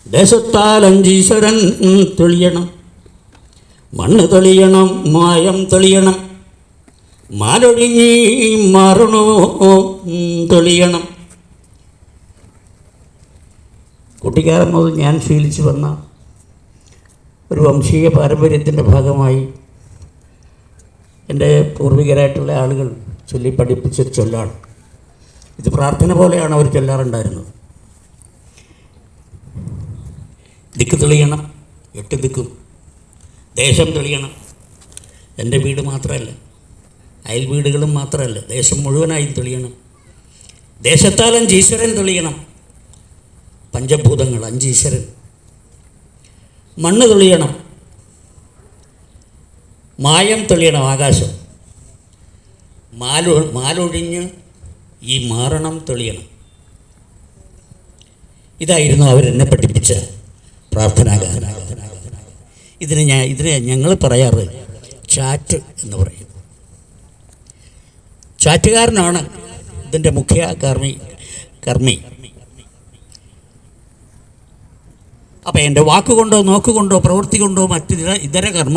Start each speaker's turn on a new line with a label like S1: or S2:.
S1: ദേശത്താൽ അഞ്ചീശ്വരൻ തെളിയണം, മണ്ണ് തെളിയണം, മായം തെളിയണം, മാലൊഴിഞ്ഞി മാറണോ തെളിയണം. കുട്ടിക്കാലം മുതൽ ഞാൻ ശീലിച്ചു വന്ന ഒരു വംശീയ പാരമ്പര്യത്തിൻ്റെ ഭാഗമായി എൻ്റെ പൂർവികരായിട്ടുള്ള ആളുകൾ ചൊല്ലി പഠിപ്പിച്ചൊരു ചൊല്ലാണ്. ഇത് പ്രാർത്ഥന പോലെയാണ് അവർ ചൊല്ലാറുണ്ടായിരുന്നത്. ദിക്ക് തെളിയണം, 8 ദിക്കും. ദേശം തെളിയണം. എൻ്റെ വീട് മാത്രമല്ല, അയൽ വീടുകളും മാത്രമല്ല, ദേശം മുഴുവനായും തെളിയണം. ദേശത്താൽ 5 ഈശ്വരൻ തെളിയണം, പഞ്ചഭൂതങ്ങൾ 5 ഈശ്വരൻ. മണ്ണ് തെളിയണം, മായം തെളിയണം, ആകാശം. മാലൊഴിഞ്ഞ് ഈ മാരണം തെളിയണം. ഇതായിരുന്നു അവരെന്നെ പഠിപ്പിച്ച പ്രാർത്ഥനാഗാനം. ഇതിനെ ഞങ്ങൾ പറയാറ് ചാറ്റ് എന്ന് പറയും. ചാറ്റുകാരനാണ് ഇതിൻ്റെ മുഖ്യ കർമ്മി. അപ്പം എൻ്റെ വാക്കുകൊണ്ടോ നോക്കുകൊണ്ടോ പ്രവൃത്തി കൊണ്ടോ ഇതര കർമ്മ